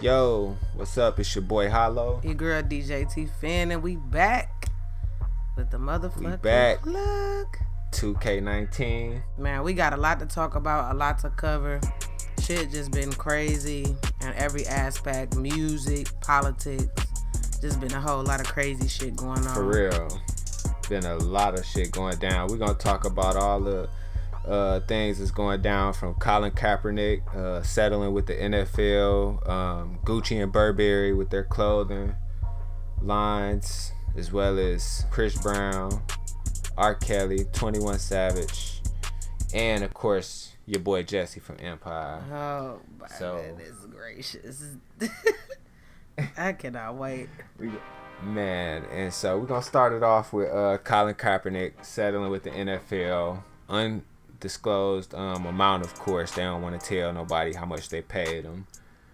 Yo, what's up? It's your boy Hollo. Your girl DJ T Fan, and we back with the motherfucking plug. 2K19. Man, we got a lot to talk about, a lot to cover. Shit just been crazy in every aspect. Music, politics. Just been a whole lot of crazy shit going on. For real. Been a lot of shit going down. We're going to talk about all the things that's going down, from Colin Kaepernick settling with the NFL, Gucci and Burberry with their clothing lines, as well as Chris Brown, R. Kelly, 21 Savage, and of course your boy Jessie from Empire. Oh my goodness gracious. I cannot wait. Man, and so we're gonna start it off with Colin Kaepernick settling with the NFL. Undisclosed amount, of course. They don't want to tell nobody how much they paid him.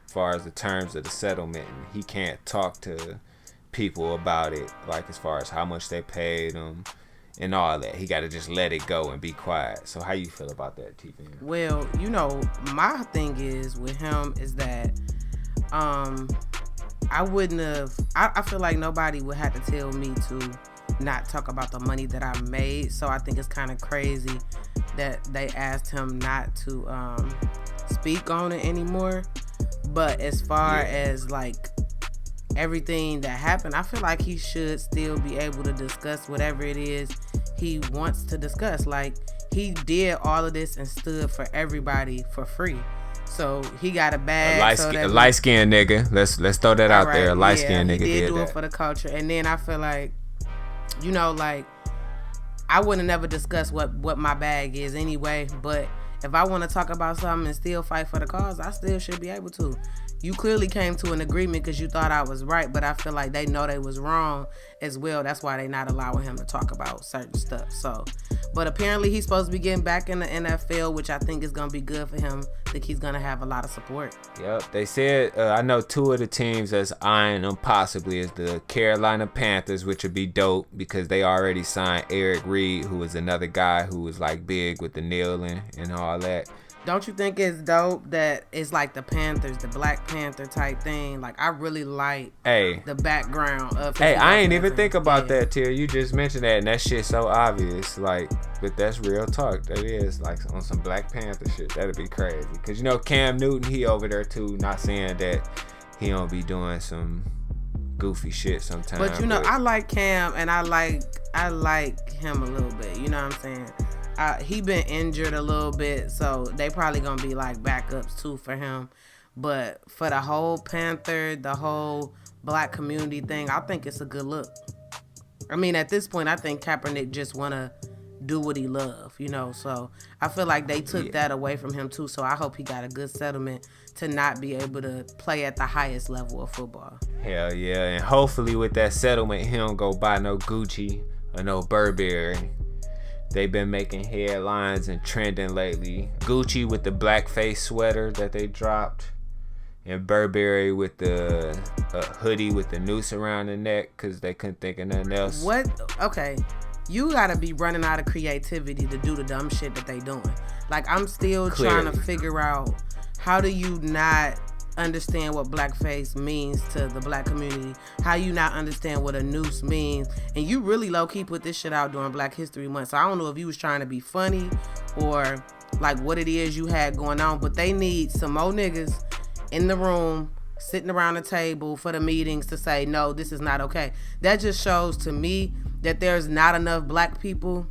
As far as the terms of the settlement, he can't talk to people about it, like as far as how much they paid him and all that. He got to just let it go and be quiet. So how you feel about that, T-Fan? Well, my thing is with him is that I wouldn't have. I feel like nobody would have to tell me to not talk about the money that I made. So I think it's kind of crazy that they asked him not to speak on it anymore. But as far as like everything that happened, I feel like he should still be able to discuss whatever it is he wants to discuss. Like, he did all of this and stood for everybody for free. So he got a bag. A light-skinned nigga. Let's throw that out there. A light-skinned nigga he did do that. It for the culture. And then I feel like, like, I wouldn't never discuss what my bag is anyway. But if I want to talk about something and still fight for the cause, I still should be able to. You clearly came to an agreement because you thought I was right, but I feel like they know they was wrong as well. That's why they not allowing him to talk about certain stuff. So, but apparently he's supposed to be getting back in the NFL, which I think is going to be good for him. I think he's going to have a lot of support. Yep. They said, I know two of the teams that's eyeing him possibly is the Carolina Panthers, which would be dope because they already signed Eric Reed, who was another guy who was like big with the kneeling and all that. Don't you think it's dope that it's like the Panthers, the Black Panther type thing? Like, I really like the background of his I ain't even think about that till you just mentioned that, and that shit's so obvious. Like, but that's real talk. That is like on some Black Panther shit. That'd be crazy. Cause Cam Newton, he over there too. Not saying that he don't be doing some goofy shit sometimes. But I like Cam, and I like him a little bit. You know what I'm saying? He been injured a little bit, so they probably gonna be like backups too for him. But for the whole Panther, the whole Black community thing, I think it's a good look. I mean, at this point, I think Kaepernick just wanna do what he love, So I feel like they took that away from him too. So I hope he got a good settlement to not be able to play at the highest level of football. Hell yeah, and hopefully with that settlement, he don't go buy no Gucci or no Burberry. They've been making headlines and trending lately. Gucci with the blackface sweater that they dropped, and Burberry with the hoodie with the noose around the neck because they couldn't think of nothing else. What? Okay. You gotta be running out of creativity to do the dumb shit that they doing. Like, I'm still trying to figure out, how do you not understand what blackface means to the Black community? How you not understand what a noose means? And you really low-key put this shit out during Black History Month. So I don't know if you was trying to be funny or like what it is you had going on, but they need some more niggas in the room sitting around the table for the meetings to say, no, this is not okay. That just shows to me that there's not enough Black people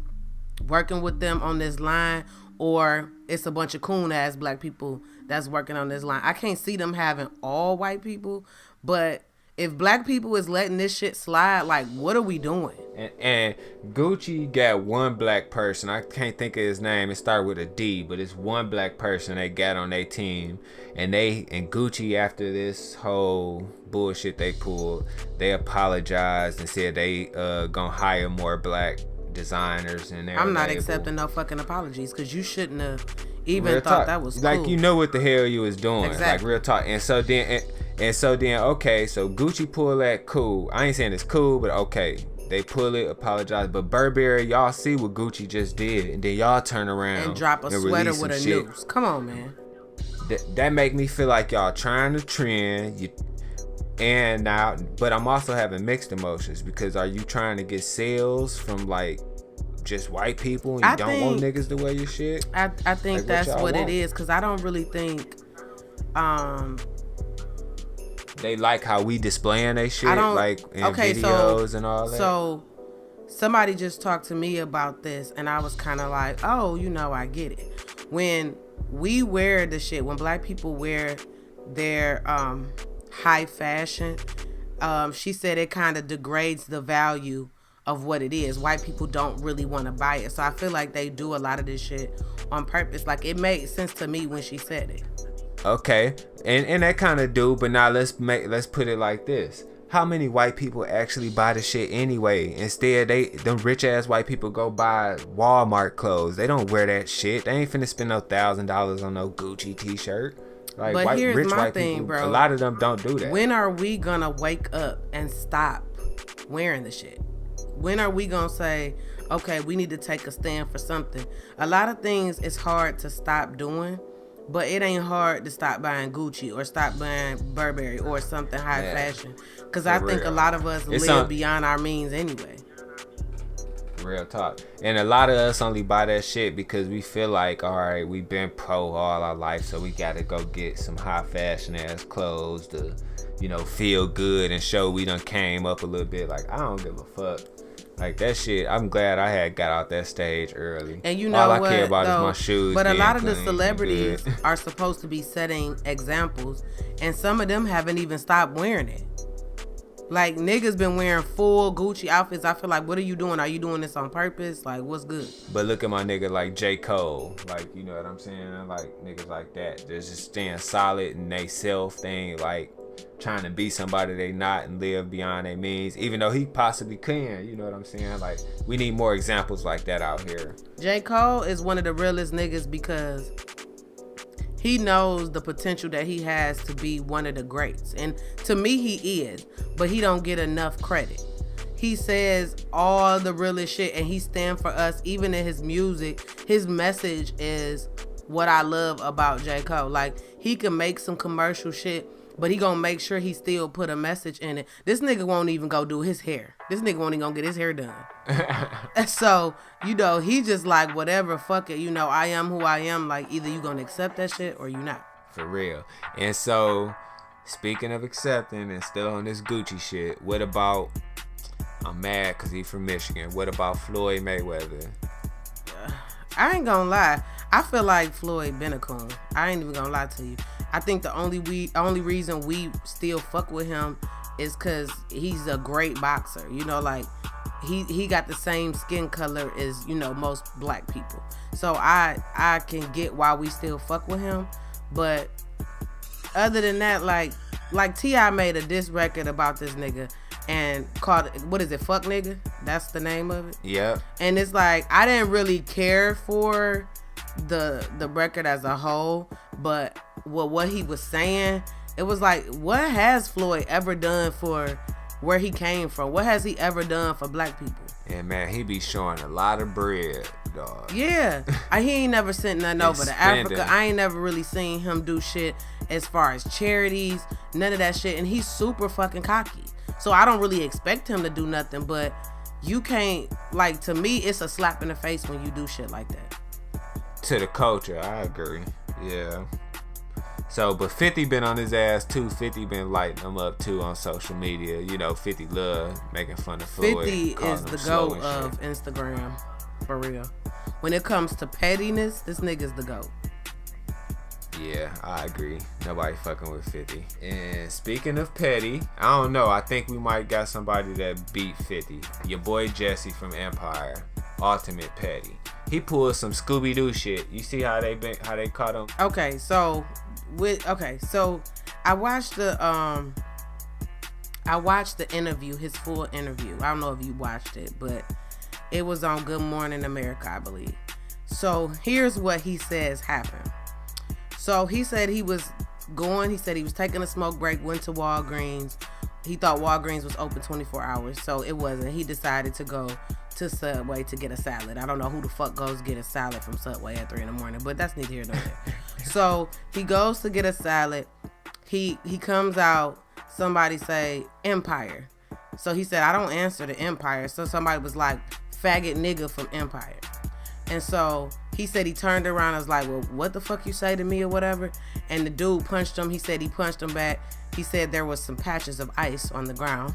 working with them on this line, or it's a bunch of coon-ass Black people that's working on this line. I can't see them having all white people, but if Black people is letting this shit slide, like, what are we doing? And Gucci got one Black person. I can't think of his name. It started with a D, but it's one Black person they got on their team. And Gucci, after this whole bullshit they pulled, they apologized and said they gonna hire more Black designers in there. I'm not accepting no fucking apologies, because you shouldn't have even real thought talk. That was cool. Like, you know what the hell you was doing. Exactly. Like, real talk. And so then okay, so Gucci pull that, cool. I ain't saying it's cool, but okay, they pull it, apologize. But Burberry, y'all see what Gucci just did, and then y'all turn around and drop a sweater with a noose. Come on, man. that make me feel like y'all trying to trend. And now, but I'm also having mixed emotions because are you trying to get sales from like just white people and you don't want niggas to wear your shit? I think like, that's what it is, because I don't really think they like how we displaying they shit like in videos and all that. So somebody just talked to me about this and I was kind of like, oh, I get it. When we wear the shit, when black people wear their high fashion, she said it kind of degrades the value of what it is. White people don't really want to buy it. So I feel like they do a lot of this shit on purpose. Like, it made sense to me when she said it. Okay. And that kind of do, but now let's put it like this. How many white people actually buy the shit anyway? Instead, them rich ass white people go buy Walmart clothes. They don't wear that shit. They ain't finna spend no $1,000 on no Gucci t-shirt. Like, but here's rich my white thing, people, bro. A lot of them don't do that. When are we gonna wake up and stop wearing the shit? When are we gonna say, okay, we need to take a stand for something? A lot of things it's hard to stop doing, but it ain't hard to stop buying Gucci or stop buying Burberry or something high fashion. Because I think a lot of us live beyond our means anyway. Real talk. And a lot of us only buy that shit because we feel like, all right, we've been pro all our life, so we gotta go get some high fashion ass clothes to, feel good and show we done came up a little bit. Like, I don't give a fuck. Like, that shit, I'm glad I had got out that stage early. And all I care about is my shoes. But a lot of the celebrities are supposed to be setting examples, and some of them haven't even stopped wearing it. Like, niggas been wearing full Gucci outfits. I feel like, what are you doing? Are you doing this on purpose? Like, what's good? But look at my nigga like J. Cole. Like, you know what I'm saying? Like, niggas like that. They're just staying solid in they self. They ain't like trying to be somebody they not and live beyond their means. Even though he possibly can. You know what I'm saying? Like, we need more examples like that out here. J. Cole is one of the realest niggas because he knows the potential that he has to be one of the greats. And to me, he is. But he don't get enough credit. He says all the realest shit and he stands for us. Even in his music, his message is what I love about J. Cole. Like, he can make some commercial shit, but he gonna make sure he still put a message in it. This nigga won't even go do his hair. This nigga won't even gonna get his hair done. So, he just like, whatever, fuck it. I am who I am. Like, either you gonna accept that shit or you not. For real. And so, speaking of accepting and still on this Gucci shit, what about, I'm mad because he from Michigan. What about Floyd Mayweather? I ain't gonna lie. I feel like Floyd been a coon. I ain't even gonna lie to you. I think the only reason we still fuck with him is because he's a great boxer. Like, he got the same skin color as, most black people. So I can get why we still fuck with him. But other than that, like T.I. made a diss record about this nigga and called, what is it, Fuck Nigga? That's the name of it? Yeah. And it's like, I didn't really care for the record as a whole, but what he was saying, it was like, what has Floyd ever done for where he came from? What has he ever done for black people? And man, he be showing a lot of bread, dog. Yeah. He ain't never sent nothing over to Africa. I ain't never really seen him do shit as far as charities, none of that shit. And he's super fucking cocky. So I don't really expect him to do nothing, but you can't, like, to me, it's a slap in the face when you do shit like that. To the culture, I agree. Yeah. So, but 50 been on his ass too. 50 been lighting him up too on social media. 50 love making fun of Floyd. 50 is the GOAT of Instagram, for real. When it comes to pettiness, this nigga's the GOAT. Yeah, I agree. Nobody fucking with 50. And speaking of petty, I don't know. I think we might got somebody that beat 50. Your boy Jessie from Empire, Ultimate Petty. He pulled some Scooby-Doo shit. You see how they caught him? Okay, so I watched the interview, his full interview. I don't know if you watched it, but it was on Good Morning America, I believe. So here's what he says happened. So he said he was taking a smoke break, went to Walgreens. He thought Walgreens was open 24 hours, so it wasn't. He decided to go to Subway to get a salad. I don't know who the fuck goes get a salad from Subway at 3 a.m, but that's neither here nor there. So he goes to get a salad. He comes out. Somebody say Empire. So he said, I don't answer to Empire. So somebody was like, faggot nigga from Empire. And so he said he turned around and was like, well, what the fuck you say to me or whatever? And the dude punched him. He said he punched him back. He said there was some patches of ice on the ground.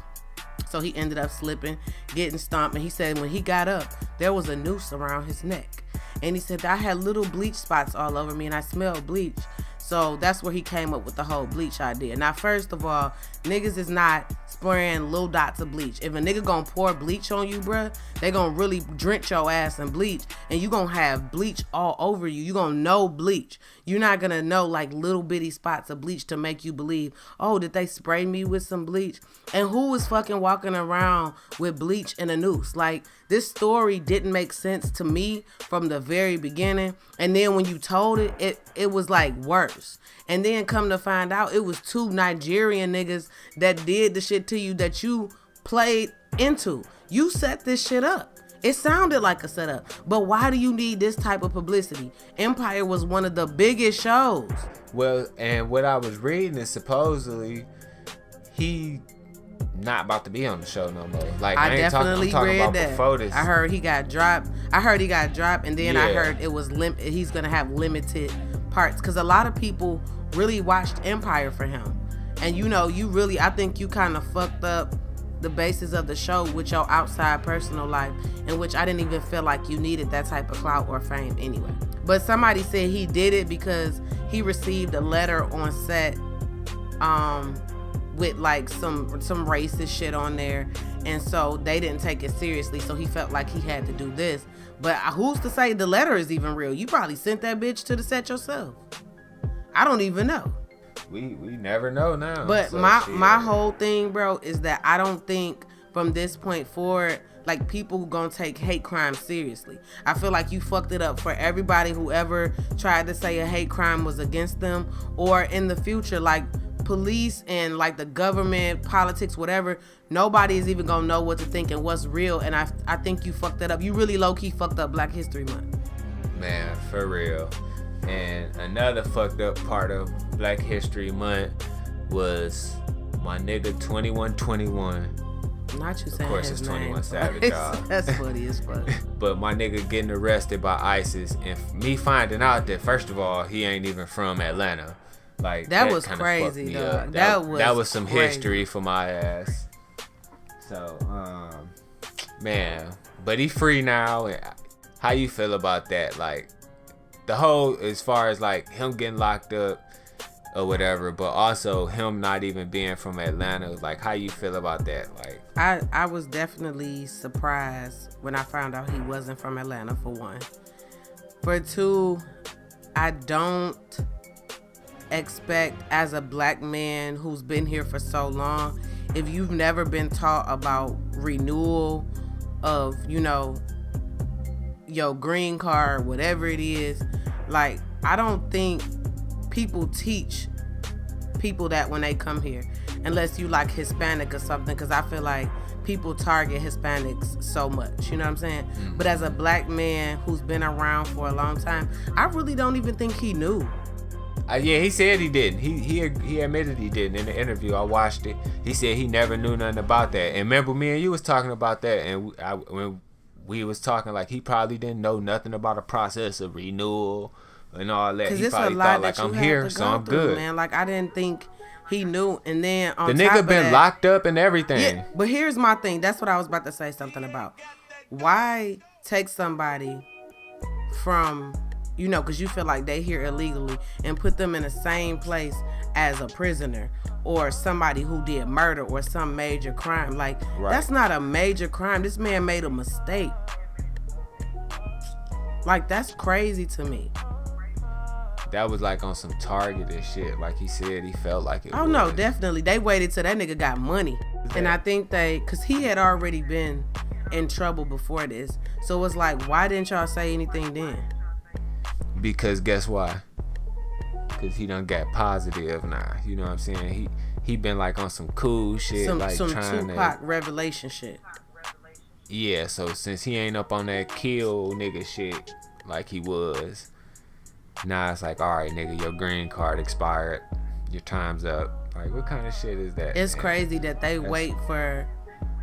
So he ended up slipping, getting stomped. And he said when he got up, there was a noose around his neck. And he said, I had little bleach spots all over me and I smelled bleach. So that's where he came up with the whole bleach idea. Now, first of all, niggas is not spraying little dots of bleach. If a nigga gonna pour bleach on you, bruh, they gonna really drench your ass in bleach. And you gonna have bleach all over you. You gonna know bleach. You're not gonna know like little bitty spots of bleach to make you believe, oh, did they spray me with some bleach? And who is fucking walking around with bleach and a noose? Like, this story didn't make sense to me from the very beginning. And then when you told it, it was like worse. And then come to find out, it was two Nigerian niggas that did the shit to you that you played into. You set this shit up. It sounded like a setup. But why do you need this type of publicity? Empire was one of the biggest shows. Well, and what I was reading is supposedly he not about to be on the show no more. Like, I ain't talking about that. Before this. I heard he got dropped. And then I heard it was he's gonna have limited parts because a lot of people really watched Empire for him. And I think you kind of fucked up the basis of the show with your outside personal life, in which I didn't even feel like you needed that type of clout or fame anyway. But somebody said he did it because he received a letter on set with like some racist shit on there, and so they didn't take it seriously, so he felt like he had to do this. But who's to say the letter is even real? You probably sent that bitch to the set yourself. I don't even know. We never know now. But so my whole thing, bro, is that I don't think from this point forward, like, people gonna take hate crime seriously. I feel like you fucked it up for everybody who ever tried to say a hate crime was against them, or in the future, like, police and like the government, politics, whatever, nobody is even gonna know what to think and what's real. And I think you fucked that up. You really low-key fucked up Black History Month. Man, for real. And another fucked up part of Black History Month was my nigga 2121. Not you saying of course his it's name. 21 Savage, y'all. That's funny as fuck. But my nigga getting arrested by ISIS, and me finding out that, first of all, he ain't even from Atlanta. Like, that was crazy, dog. That was some crazy. history for my ass. So, man, but he free now. And how you feel about that? Like, the whole, as far as like him getting locked up or whatever, but also him not even being from Atlanta. Like, how you feel about that? Like, I was definitely surprised when I found out he wasn't from Atlanta, for one. For two, I don't expect, as a Black man who's been here for so long, if you've never been taught about renewal of, your green card, whatever it is, like, I don't think people teach people that when they come here, unless you like Hispanic or something, because I feel like people target Hispanics so much, you know what I'm saying? Mm-hmm. But as a Black man who's been around for a long time, I really don't even think he knew. Yeah, he said he didn't. He admitted he didn't in the interview. I watched it. He said he never knew nothing about that. And remember, me and you was talking about that, and when we was talking, like, he probably didn't know nothing about a process of renewal and all that. He probably thought, like, I'm here, so I'm good. Man, like, I didn't think he knew. And then on the nigga been locked up and everything. Yeah, but here's my thing. That's what I was about to say something about. Why take somebody from, because you feel like they here illegally, and put them in the same place as a prisoner or somebody who did murder or some major crime? Like, right. That's not a major crime. This man made a mistake. Like, that's crazy to me. That was like on some targeted shit. Like he said, he felt like it. Oh, no, definitely. They waited till that nigga got money. Yeah. And I think because he had already been in trouble before this. So it's like, why didn't y'all say anything then? Because guess why? Because he done got positive now. You know what I'm saying? He been like on some cool shit. Some trying Tupac revelation shit. Yeah, so since he ain't up on that kill nigga shit like he was, Now it's like, all right, nigga, your green card expired. Your time's up. Like, what kind of shit is that? It's crazy that they wait for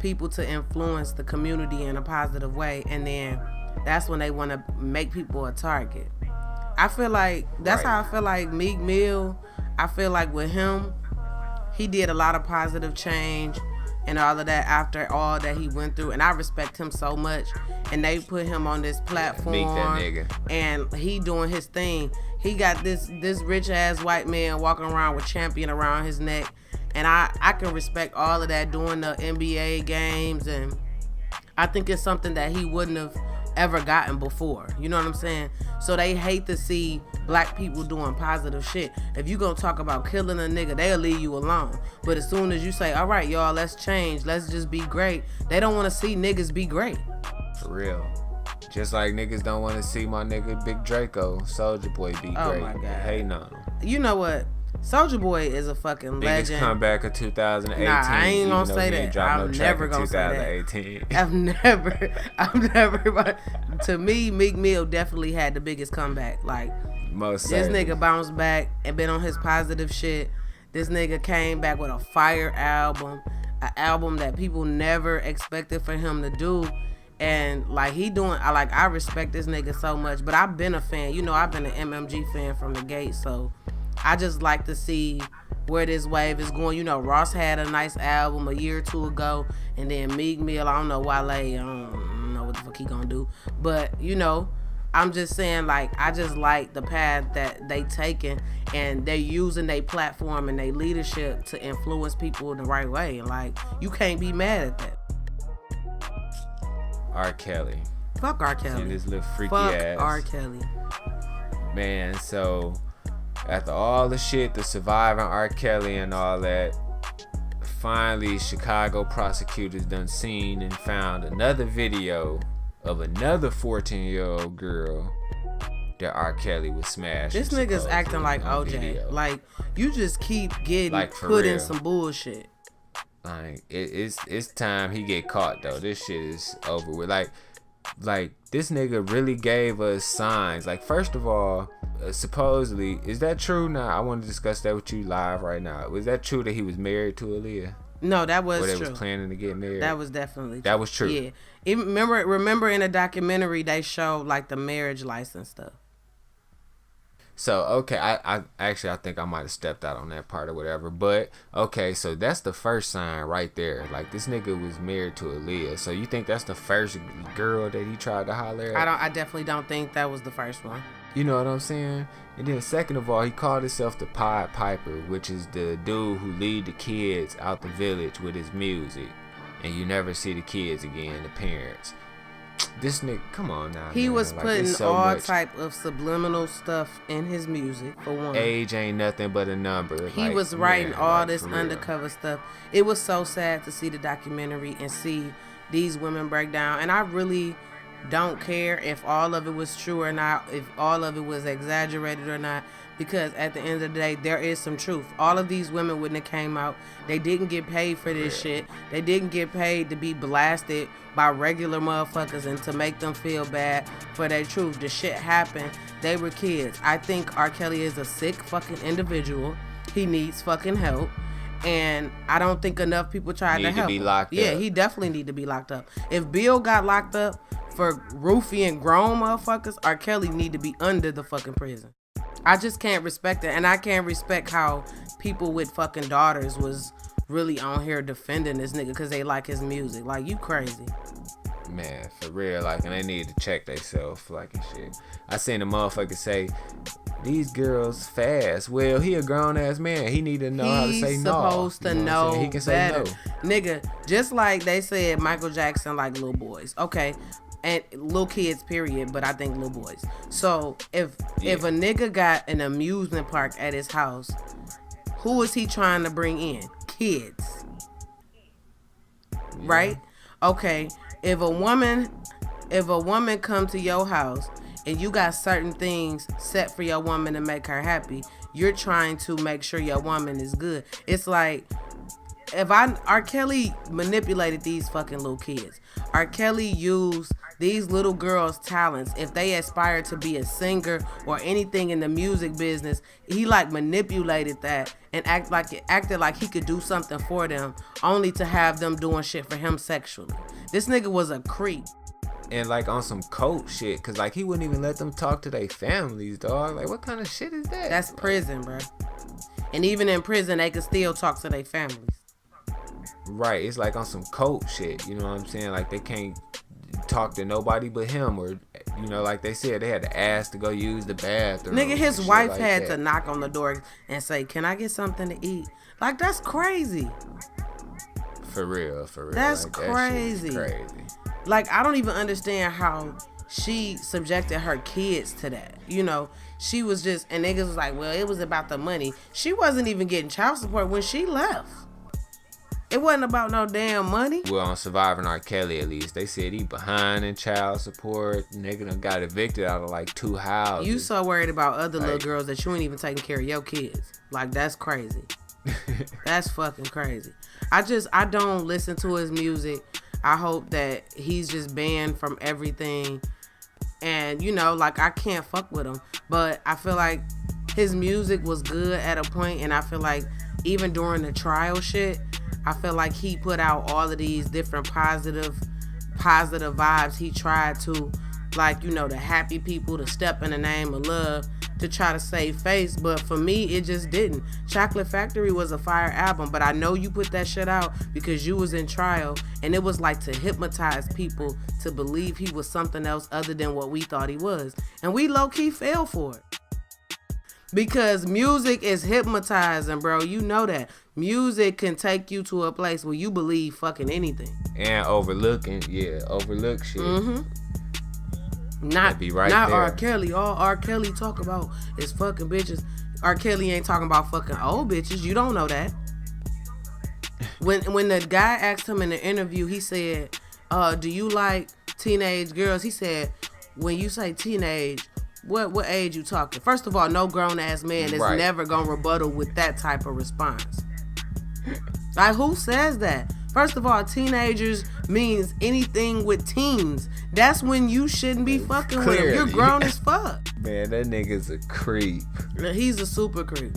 people to influence the community in a positive way, and then that's when they want to make people a target. I feel like that's how I feel like Meek Mill. I feel like with him, he did a lot of positive change and all of that after all that he went through, and I respect him so much. And they put him on this platform, that nigga. And he doing his thing. He got this rich ass white man walking around with Champion around his neck, and I can respect all of that, doing the NBA games, and I think it's something that he wouldn't have ever gotten before. You know what I'm saying? So they hate to see black people doing positive shit. If you gonna talk about killing a nigga, they'll leave you alone. But as soon as you say, all right, y'all, let's change, let's just be great, they don't want to see niggas be great. For real. Just like niggas don't want to see my nigga Big Draco, Soulja Boy, be great. Oh my God. Hating on him. You know what? Soulja Boy is a fucking Biggest legend. comeback of 2018. Nah, I ain't gonna say that. I'm never gonna say that. I'm never. To me, Meek Mill definitely had the biggest comeback. Like, most this certainly. nigga bounced back and been on his positive shit. This nigga came back with a fire album, an album that people never expected for him to do. And like I respect this nigga so much. But I've been a fan. You know, I've been an MMG fan from the gate. So I just like to see where this wave is going. You know, Ross had a nice album a year or two ago, and then Meek Mill, I don't know, Wale, I don't know what the fuck he gonna do. But, you know, I'm just saying, like, I just like the path that they taking, and they're using their platform and their leadership to influence people in the right way. And, like, you can't be mad at that. R. Kelly. Fuck R. Kelly. And this little freaky Fuck ass. R. Kelly. Man, so after all the shit, the surviving R. Kelly and all that, finally Chicago prosecutors done seen and found another video of another 14-year-old girl that R. Kelly was smashing. This nigga's acting like OJ. Video. Like, you just keep getting Like, for put in real. some bullshit. Like, it's time he get caught though. This shit is over with. Like this nigga really gave us signs. Like, first of all, supposedly, is that true? Now I want to discuss that with you live right now. Was that true that he was married to Aaliyah? No, that was Or they true. was planning to get married? That was definitely true. That was true. Yeah. Remember in a documentary they showed like the marriage license stuff. So, okay, I think I might have stepped out on that part or whatever. But, okay, so that's the first sign right there. Like, this nigga was married to Aaliyah. So, you think that's the first girl that he tried to holler at? I definitely don't think that was the first one. You know what I'm saying? And then, second of all, he called himself the Pied Piper, which is the dude who lead the kids out the village with his music. And you never see the kids again, the parents. This nigga, come on now. He man. was Like, putting it's so all much. type of subliminal stuff in his music, for one. Age ain't nothing but a number. He Like, was writing man, all like, this for real. undercover stuff. It was so sad to see the documentary and see these women break down. And I really don't care if all of it was true or not, if all of it was exaggerated or not, because at the end of the day, there is some truth. All of these women, when it came out, they didn't get paid for this shit. They didn't get paid to be blasted by regular motherfuckers and to make them feel bad for their truth. The shit happened. They were kids. I think R. Kelly is a sick fucking individual. He needs fucking help. And I don't think enough people tried to help be him. locked Yeah, up. he definitely need to be locked up. If Bill got locked up for roofing grown motherfuckers, R. Kelly need to be under the fucking prison. I just can't respect it. And I can't respect how people with fucking daughters was really on here defending this nigga because they like his music. Like, you crazy. Man, for real, like, and they need to check themselves, like, and shit. I seen a motherfucker say, these girls fast. Well, he a grown ass man. He need to know how to say no. He's supposed to know He can better. say no. Nigga, just like they said Michael Jackson like little boys. Okay. And little kids, period, but I think little boys. So if a nigga got an amusement park at his house, who is he trying to bring in? Kids. Right? Okay. If a woman come to your house and you got certain things set for your woman to make her happy, you're trying to make sure your woman is good. It's like R. Kelly manipulated these fucking little kids. R. Kelly used these little girls' talents. If they aspired to be a singer or anything in the music business, he like manipulated that and acted like he could do something for them, only to have them doing shit for him sexually. This nigga was a creep. And like on some coat shit, cause like he wouldn't even let them talk to their families, dog. Like what kind of shit is that? That's prison, bro. And even in prison, they could still talk to their families. Right, it's like on some coat shit. You know what I'm saying? Like they can't talk to nobody but him, or you know, like they said, they had to ask to go use the bathroom. Nigga, his wife like had to knock on the door and say, "Can I get something to eat?" Like that's crazy. For real. That's like, crazy. That shit is crazy. Like I don't even understand how she subjected her kids to that. You know, she was just, and niggas was like, well, it was about the money. She wasn't even getting child support when she left. It wasn't about no damn money. Well, on Surviving R. Kelly, at least, they said he behind in child support. Nigga done got evicted out of like 2 houses. You so worried about other little girls that you ain't even taking care of your kids. Like, that's crazy. That's fucking crazy. I don't listen to his music. I hope that he's just banned from everything. And, you know, like, I can't fuck with him. But I feel like his music was good at a point, and I feel like even during the trial shit, I feel like he put out all of these different positive vibes. He tried to, like, you know, the happy people, to step in the name of love, to try to save face. But for me, it just didn't. Chocolate Factory was a fire album, but I know you put that shit out because you was in trial, and it was like to hypnotize people to believe he was something else other than what we thought he was. And we low-key fell for it. Because music is hypnotizing, bro. You know that. Music can take you to a place where you believe fucking anything. And overlook shit. Mm-hmm. Not be right not there. R. Kelly. All R. Kelly talk about is fucking bitches. R. Kelly ain't talking about fucking old bitches. You don't know that. When the guy asked him in the interview, he said, do you like teenage girls? He said, when you say teenage, what age you talking? First of all, no grown ass man is never gonna rebuttal with that type of response. Like, who says that? First of all, teenagers means anything with teens. That's when you shouldn't be fucking with them. You're grown as fuck. Man, that nigga's a creep. He's a super creep.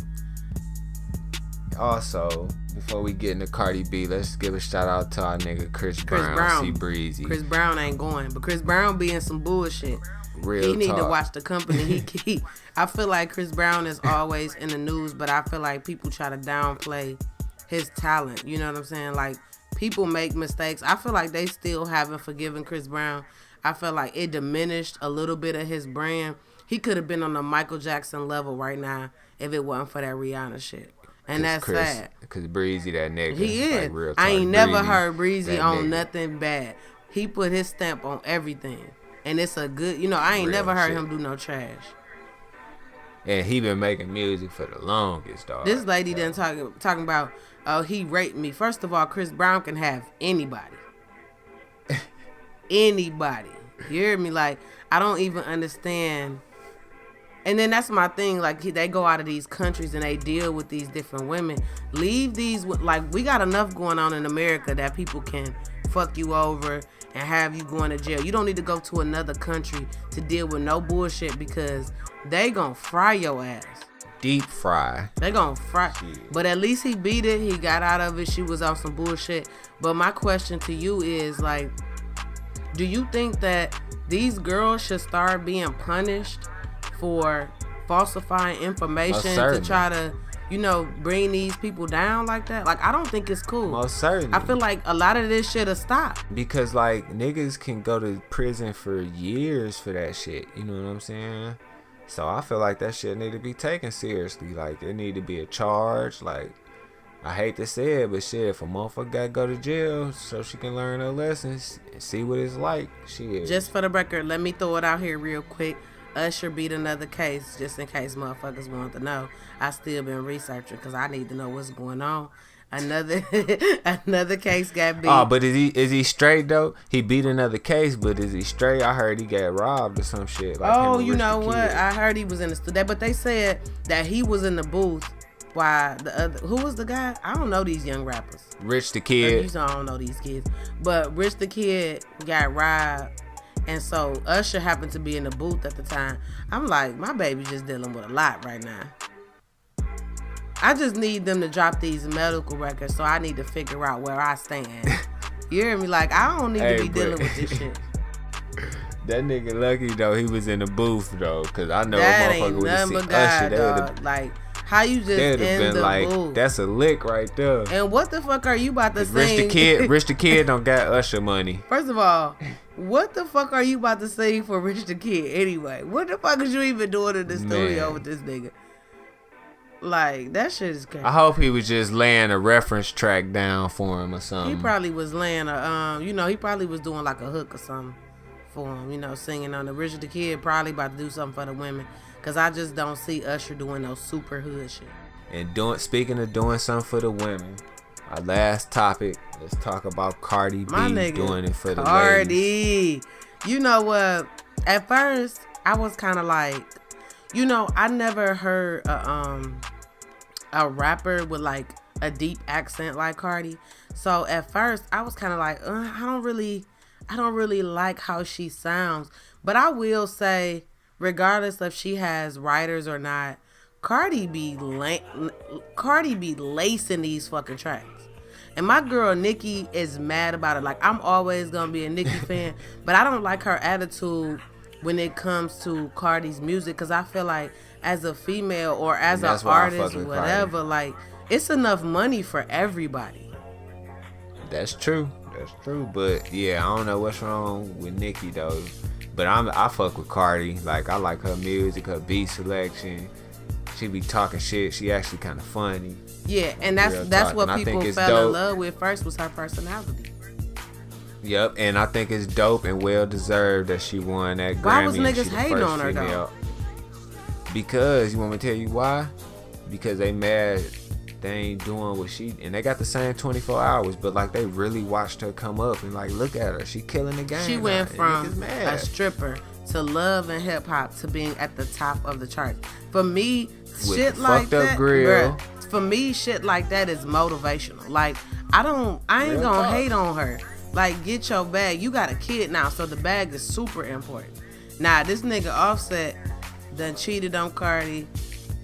Also, before we get into Cardi B, let's give a shout out to our nigga Chris Brown. See Breezy. Chris Brown ain't going, but Chris Brown be in some bullshit. Real he need talk. to watch the company he keep. I feel like Chris Brown is always in the news, but I feel like people try to downplay his talent. You know what I'm saying? Like, people make mistakes. I feel like they still haven't forgiven Chris Brown. I feel like it diminished a little bit of his brand. He could have been on the Michael Jackson level right now if it wasn't for that Rihanna shit. And that's sad. Because Breezy, that nigga. He is. Like, real talk, I ain't never heard Breezy on nigga. nothing bad. He put his stamp on everything. And it's a good, you know, I ain't never heard him do no trash. And he been making music for the longest, dog. This lady done talking about, oh, he raped me. First of all, Chris Brown can have anybody. Anybody. You hear me? Like, I don't even understand. And then that's my thing. Like, they go out of these countries and they deal with these different women. Leave these, like, we got enough going on in America that people can fuck you over and have you going to jail. You don't need to go to another country to deal with no bullshit, because they gonna fry your ass. Deep fry. They gonna fry. Shit. But at least he beat it. He got out of it. She was on some bullshit. But my question to you is, like, do you think that these girls should start being punished for falsifying information to try to, you know, bring these people down like that? Like, I don't think it's cool. Most certainly. I feel like a lot of this should have stopped. Because, like, niggas can go to prison for years for that shit. You know what I'm saying? So I feel like that shit need to be taken seriously. Like, there need to be a charge. Like, I hate to say it, but shit, if a motherfucker gotta go to jail so she can learn her lessons and see what it's like, shit. Just for the record, let me throw it out here real quick. Usher beat another case, just in case motherfuckers want to know. I still been researching because I need to know what's going on. Another case got beat. Oh, but is he straight though? He beat another case, but is he straight? I heard he got robbed or some shit. Like, oh, you know what? I heard he was in the studio, but they said that he was in the booth why the other, who was the guy? I don't know these young rappers. Rich the Kid. I don't know these kids. But Rich the Kid got robbed. And so Usher happened to be in the booth at the time. I'm like, my baby's just dealing with a lot right now. I just need them to drop these medical records, so I need to figure out where I stand. You hear me? Like, I don't need to be dealing with this shit. That nigga lucky though he was in the booth though, cause I know that a motherfucker would have seen Usher. They would have like, how you just in been the like, booth? That's a lick right there. And what the fuck are you about to sing? Rich the Kid don't got Usher money. First of all, what the fuck are you about to sing for Rich the Kid anyway? What the fuck is you even doing in the studio with this nigga? Like, that shit is crazy. I hope he was just laying a reference track down for him or something. He probably was laying he probably was doing like a hook or something for him, singing on the Rich the Kid, probably about to do something for the women. Cause I just don't see Usher doing no super hood shit. And speaking of doing something for the women, our last topic, let's talk about Cardi B doing it for the ladies. You know what? At first, I was kind of like, I never heard a rapper with like a deep accent like Cardi. So at first, I was kind of like, I don't really like how she sounds. But I will say, regardless if she has writers or not, Cardi be lacing these fucking tracks. And my girl Nicki is mad about it. Like, I'm always gonna be a Nicki fan, but I don't like her attitude when it comes to Cardi's music, because I feel like as a female or as an artist, whatever, like, it's enough money for everybody. That's true. But yeah, I don't know what's wrong with Nicki though. But I fuck with Cardi. Like, I like her music, her beat selection. She be talking shit. She actually kind of funny. Yeah, and that's what people fell in love with first, was her personality. Yep, and I think it's dope and well deserved that she won that Grammy. Why was niggas hating on her though? Because, you want me to tell you why? Because they mad they ain't doing what she, and they got the same 24 hours, but like, they really watched her come up and like, look at her, she killing the game. She went from a stripper to love and hip hop to being at the top of the chart. For me, shit like that, bruh, for me, shit like that is motivational. Like, I ain't gonna hate on her. Like, get your bag. You got a kid now, so the bag is super important. Now, this nigga Offset done cheated on Cardi,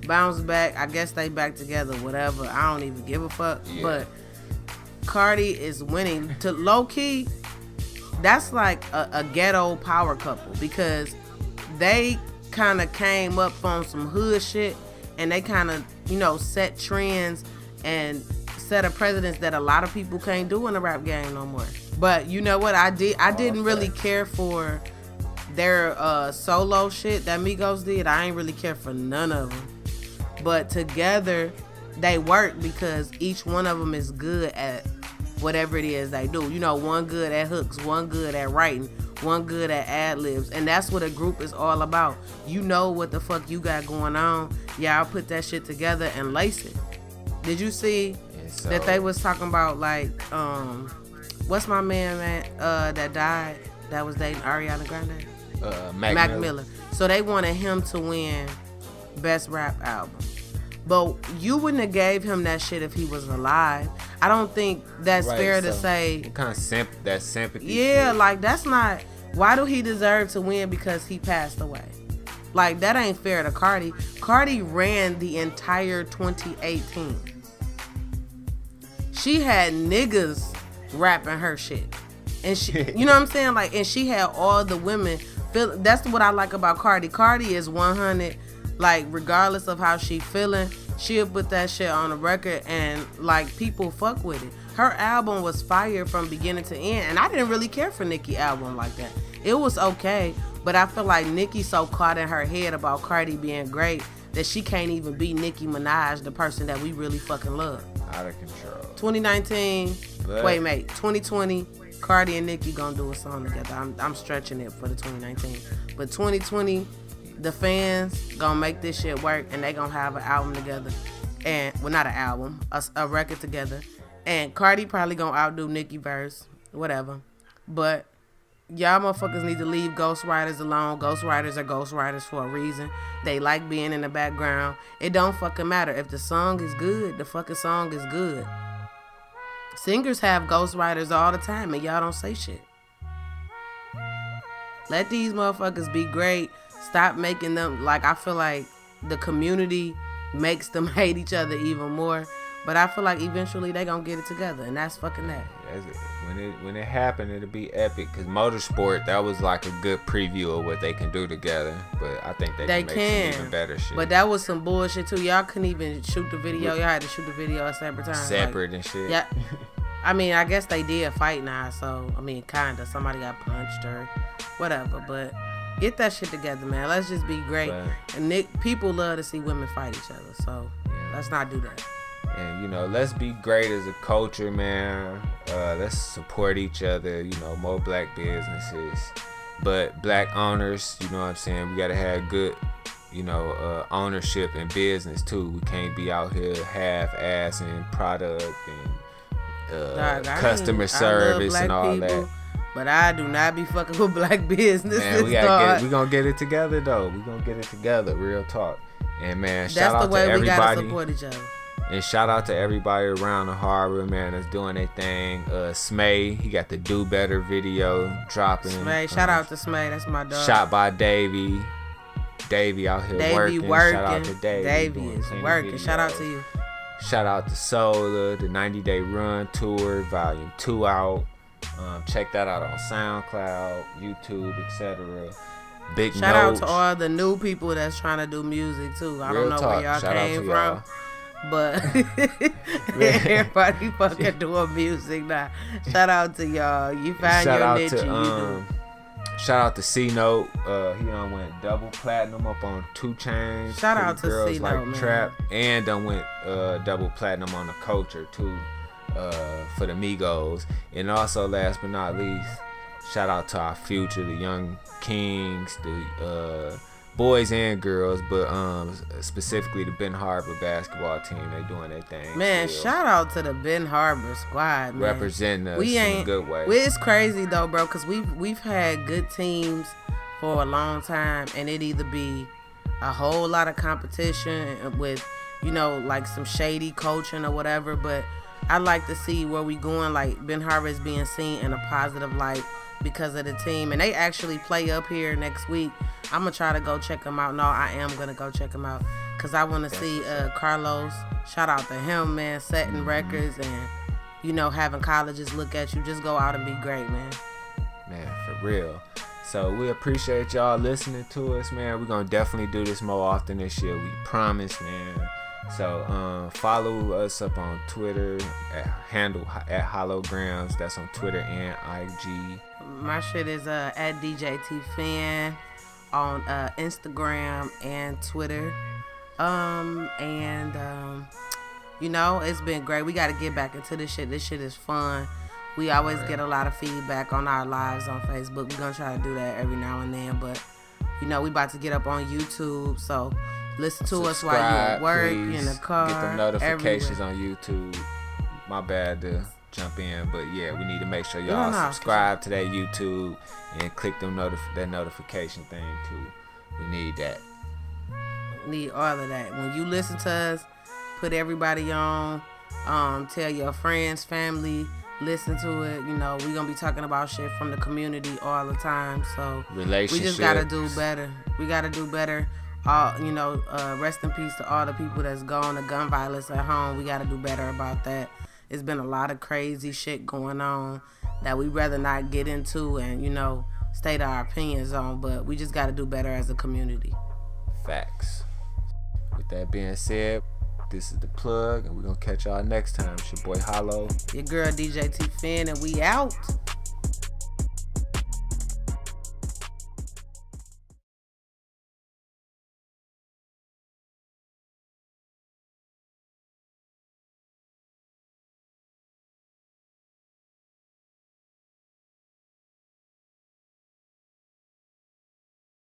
bounced back. I guess they back together, whatever. I don't even give a fuck. Yeah. But Cardi is winning. To low key, that's like a ghetto power couple, because they kind of came up on some hood shit, and they kind of, set trends and set a precedence that a lot of people can't do in the rap game no more. But you know what? I didn't really care for their solo shit that Migos did. I ain't really care for none of them. But together, they work because each one of them is good at whatever it is they do. One good at hooks, one good at writing, one good at ad-libs. And that's what a group is all about. You know what the fuck you got going on. Y'all put that shit together and lace it. Did you see that they was talking about, like, what's my man that died that was dating Ariana Grande? Mac Miller. So they wanted him to win Best Rap Album. But you wouldn't have gave him that shit if he was alive. I don't think that's fair to say. What kind of that sympathy? Yeah, shit? Like, that's not. Why do he deserve to win because he passed away? Like, that ain't fair to Cardi. Cardi ran the entire 2018. She had niggas rapping her shit. And she, you know what I'm saying? Like, and she had all the women. That's what I like about Cardi. Cardi is 100. Like, regardless of how she feeling, she'll put that shit on the record, and like, people fuck with it. Her album was fire from beginning to end, and I didn't really care for Nicki's album like that. It was okay, but I feel like Nicki so caught in her head about Cardi being great that she can't even be Nicki Minaj, the person that we really fucking love. Out of control. 2019, 2020, Cardi and Nicki gonna do a song together. I'm stretching it for the 2019, but 2020. The fans gonna make this shit work, and they gonna have an album together, and not an album, a record together. And Cardi probably gonna outdo Nicki verse, whatever. But y'all motherfuckers need to leave ghostwriters alone. Ghostwriters are ghostwriters for a reason. They like being in the background. It don't fucking matter. If the song is good, the fucking song is good. Singers have ghostwriters all the time and y'all don't say shit. Let these motherfuckers be great. Stop making them, like, I feel like the community makes them hate each other even more. But I feel like eventually they gonna get it together, and that's fucking that. When it happened, it'll be epic. Cause Motorsport, that was like a good preview of what they can do together. But I think they can make some even better shit. But that was some bullshit too. Y'all couldn't even shoot the video. Y'all had to shoot the video at separate times. Separate and shit. Yeah. I mean, I guess they did fight now. So I mean, kinda. Somebody got punched or whatever. But get that shit together, man. Let's just be great. And people love to see women fight each other. So let's not do that. And, you know, let's be great as a culture, man. Let's support each other, you know, more black businesses. But black owners, you know what I'm saying? We got to have good, you know, ownership in business, too. We can't be out here half-assing product and customer service and all people, that. But I do not be fucking with black business. Man, we gonna get it together, though. We gonna get it together, real talk. And, man, shout out to everybody. That's the way we got to support each other. And shout out to everybody around the harbor, man, that's doing their thing. Smay, he got the Do Better video dropping. Smay, shout out to Smay, that's my dog. Shot by Davey. Davey out here working. Shout out to Davey. Davey is working. Shout out to you. Shout out to Solar, the 90-Day Run Tour, Volume 2 out. Check that out on SoundCloud, YouTube, etc. Big shout out to all the new people that's trying to do music, too. I don't know where y'all came from. But everybody fucking doing music now. Shout out to y'all. You found your niche and you do. Shout out to C-Note. He done went double platinum up on 2 Chainz. Shout out to Girls C-Note, Like man. Trap. And done went double platinum on the Culture too, for the Migos. And also, last but not least, shout out to our future, the young kings, the boys and girls, but specifically the Ben Harbor basketball team. They doing their thing. Man, still. Shout out to the Ben Harbor squad, man. Representing us in a good way. It's crazy though, bro, because we've had good teams for a long time, and it either be a whole lot of competition with, you know, like some shady coaching or whatever. But I like to see where we going. Like Ben Harbor is being seen in a positive light because of the team, and they actually play up here next week. I'm gonna try to go check them out. No, I am gonna go check them out because I want to see Carlos. Shout out to him, man, setting records and, you know, having colleges look at you. Just go out and be great, man. Man, for real. So we appreciate y'all listening to us, man. We're gonna definitely do this more often this year. We promise, man. So follow us up on Twitter at Holograms. That's on Twitter and IG. My shit is at DJTFan on Instagram and Twitter. You know, it's been great. We got to get back into this shit. This shit is fun. We always get a lot of feedback on our lives on Facebook. We're going to try to do that every now and then. But, you know, we about to get up on YouTube. So listen to us while you're at work, please. In the car. Get the notifications everywhere. On YouTube. My bad to jump in, but yeah, we need to make sure y'all subscribe to that YouTube and click them that notification thing too. We need that. Need all of that. When you listen to us, put everybody on. Tell your friends, family, listen to it. You know, we gonna be talking about shit from the community all the time. So relationships. We just gotta do better. We gotta do better. You know, rest in peace to all the people that's gone to gun violence at home. We gotta do better about that. It's been a lot of crazy shit going on that we rather not get into and, you know, state our opinions on, but we just got to do better as a community. Facts. With that being said, this is The Plug, and we're going to catch y'all next time. It's your boy Hollo. Your girl DJ T Finn, and we out.